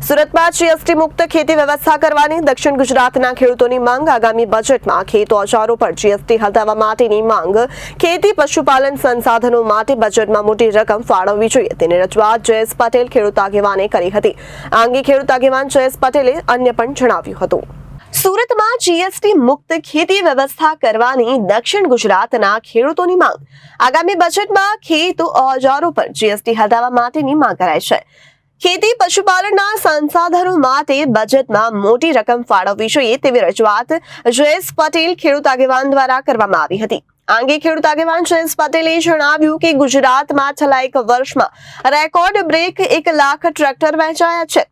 સુરતમાં જીએસટી મુક્ત ખેતી વ્યવસ્થા કરવાની દક્ષિણ ગુજરાતના ખેડૂતોની માંગ. આગામી બજેટમાં ખેત ઓજારો પર જીએસટી હટાવવા માટેની માંગ. ખેતી પશુપાલન સંસાધનો માટે બજેટમાં મોટી રકમ ફાળવવી જોઈએ તેની રજૂઆત જયેશ પટેલ ખેડૂત આગેવાને કરી હતી. આ અંગે ખેડૂત આગેવાન જયેશ પટેલે અન્ય પણ જણાવ્યું હતું. સુરતમાં જીએસટી મુક્ત ખેતી વ્યવસ્થા કરવાની દક્ષિણ ગુજરાતના ખેડૂતોની માંગ. આગામી બજેટમાં ખેત ઓજારો પર જીએસટી હટાવવા માટેની માંગ કરાઈ છે. ખેતી પશુપાલનના સંસાધનો માટે બજેટમાં મોટી રકમ ફાળવવી જોઈએ તેવી રજૂઆત જયેશ પટેલ ખેડૂત આગેવાન દ્વારા કરવામાં આવી હતી. આ અંગે ખેડૂત આગેવાન જયેશ પટેલે જણાવ્યું કે ગુજરાતમાં છેલ્લા એક વર્ષમાં રેકોર્ડ બ્રેક 1 લાખ ટ્રેક્ટર વેચાયા છે.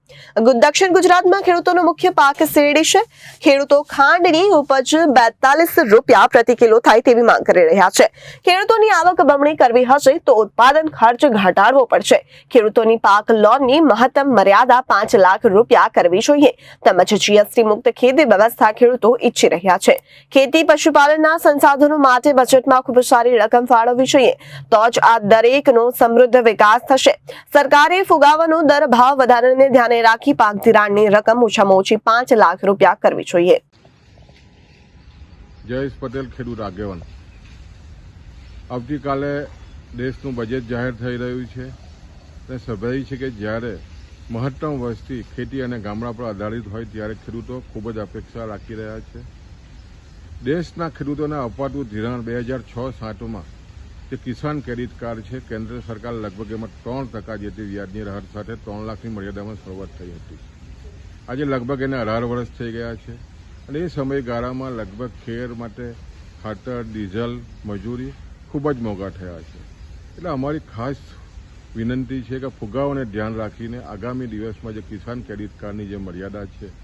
દક્ષિણ ગુજરાતમાં ખેડૂતોનો મુખ્ય પાક શેરડી છે. ખેડૂતો ખાંડની ઉપજ 42 રૂપિયા પ્રતિ કિલો થાય તેવી માંગ કરી રહ્યા છે. ખેડૂતોની આવક બમણી કરવી હશે તો ઉત્પાદન ખર્ચ ઘટાડવો પડશે. ખેડૂતોની પાક લોનની મહત્તમ મર્યાદા 5 લાખ રૂપિયા કરવી જોઈએ તેમજ જીએસટી મુક્ત ખેતી વ્યવસ્થા ખેડૂતો ઈચ્છી રહ્યા છે. ખેતી પશુપાલનના સંસાધનો માટે બજેટમાં ખૂબ સારી રકમ ફાળવવી જોઈએ તો જ આ દરેકનો સમૃદ્ધ વિકાસ થશે. સરકારે ફુગાવાનો દર ભાવ વધારાને ધ્યાને રાખી પાક ધિરાણની રકમ ઓછામાં ઓછી 5 લાખ રૂપિયા કરવી જોઈએ. જયેશ પટેલ ખેડૂત આગેવાન. આવતીકાલે દેશનું બજેટ જાહેર થઈ રહ્યું છે અને સ્વાભાવિક છે કે જ્યારે મહત્તમ વસ્તી ખેતી અને ગામડા પર આધારિત હોય ત્યારે ખેડૂતો ખૂબ જ અપેક્ષા રાખી રહ્યા છે. દેશના ખેડૂતોને અપાતું ધિરાણ 2006-07માં જે કિસાન ક્રેડિટ કાર્ડ છે કેન્દ્ર સરકાર લગભગ એમાં 3% જેટલી વ્યાજની રાહત સાથે 3 લાખની મર્યાદામાં શરૂઆત થઈ હતી. આજે લગભગ એને 18 વર્ષ થઈ ગયા છે અને એ સમયગાળામાં લગભગ ખેર માટે ખાતર, ડીઝલ, મજૂરી ખૂબ જ મોંઘા થયા છે. એટલે અમારી ખાસ વિનંતી છે કે ફુગાવાને ધ્યાન રાખીને આગામી દિવસમાં જે કિસાન ક્રેડિટ કાર્ડની જે મર્યાદા છે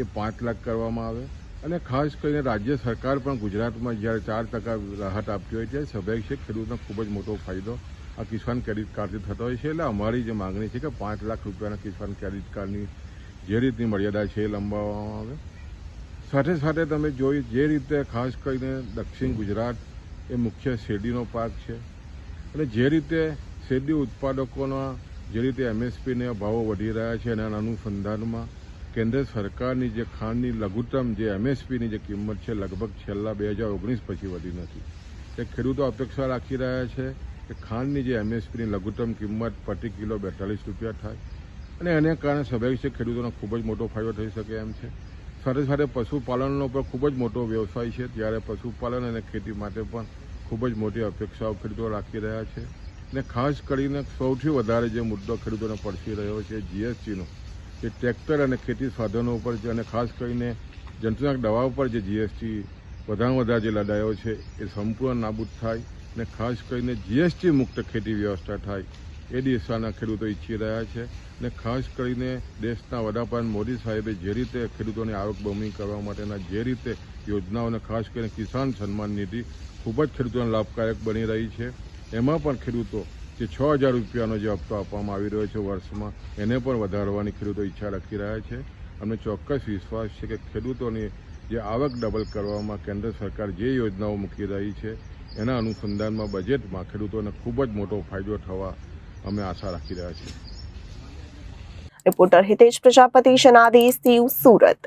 એ 5 લાખ કરવામાં આવે અને ખાસ કરીને રાજ્ય સરકાર પણ ગુજરાતમાં જ્યારે 4% રાહત આપતી હોય ત્યારે સ્વાભાવિક છે ખેડૂતનો ખૂબ જ મોટો ફાયદો આ કિસાન ક્રેડિટ કાર્ડથી થતો હોય છે. એટલે અમારી જે માગણી છે કે 5 લાખ રૂપિયાના કિસાન ક્રેડિટ કાર્ડની જે રીતની મર્યાદા છે એ લંબાવવામાં આવે. સાથે સાથે તમે જોઈ જે રીતે ખાસ કરીને દક્ષિણ ગુજરાત એ મુખ્ય શેરડીનો પાક છે અને જે રીતે શેરડી ઉત્પાદકોના જે રીતે એમએસપીના ભાવો વધી રહ્યા છે એના અનુસંધાનમાં કેન્દ્ર સરકારની જે ખાંડની લઘુત્તમ જે એમએસપીની જે કિંમત છે લગભગ છેલ્લા 2019 પછી વધી નથી. એ ખેડૂતો અપેક્ષા રાખી રહ્યા છે કે ખાંડની જે એમએસપીની લઘુત્તમ કિંમત પ્રતિ કિલો 42 રૂપિયા થાય અને એને કારણે સ્વાભાવિક છે ખેડૂતોનો ખૂબ જ મોટો ફાયદો થઈ શકે એમ છે. સાથે સાથે પશુપાલનનો પણ ખૂબ જ મોટો વ્યવસાય છે ત્યારે પશુપાલન અને ખેતી માટે પણ ખૂબ જ મોટી અપેક્ષાઓ ખેડૂતો રાખી રહ્યા છે. અને ખાસ કરીને સૌથી વધારે જે મુદ્દો ખેડૂતોને પડસી રહ્યો છે જીએસટીનો એ ટ્રેક્ટર અને ખેતી સાધનો ઉપર છે અને ખાસ કરીને જંતુનાશક દવા ઉપર જે જીએસટી વધારે વધારે જે લડાયો છે એ સંપૂર્ણ નાબૂદ થાય અને ખાસ કરીને જીએસટી મુક્ત ખેતી વ્યવસ્થા થાય એ દિશાના ખેડૂતો ઈચ્છી રહ્યા છે. અને ખાસ કરીને દેશના વડાપ્રધાન મોદી સાહેબે જે રીતે ખેડૂતોની આવક બમણી કરવા માટેના જે રીતે યોજનાઓને ખાસ કરીને કિસાન સન્માન નિધિ ખૂબ જ ખેડૂતોને લાભકારક બની રહી છે. એમાં પણ ખેડૂતો જે 6,000 રૂપિયાનો જે હપ્તો આપવામાં આવી રહ્યો છે વર્ષમાં એને પણ વધારવાની ખેડૂતો ઈચ્છા રાખી રહ્યા છે. અમને ચોક્કસ વિશ્વાસ છે કે ખેડૂતોની જે આવક ડબલ કરવામાં કેન્દ્ર સરકાર જે યોજનાઓ મૂકી રહી છે એના અનુસંધાનમાં બજેટમાં ખેડૂતોને ખૂબ જ મોટો ફાયદો થવા અમે આશા રાખી રહ્યા છીએ. રિપોર્ટર હિતેશ પ્રજાપતિ, જનાદેશ, સુરત.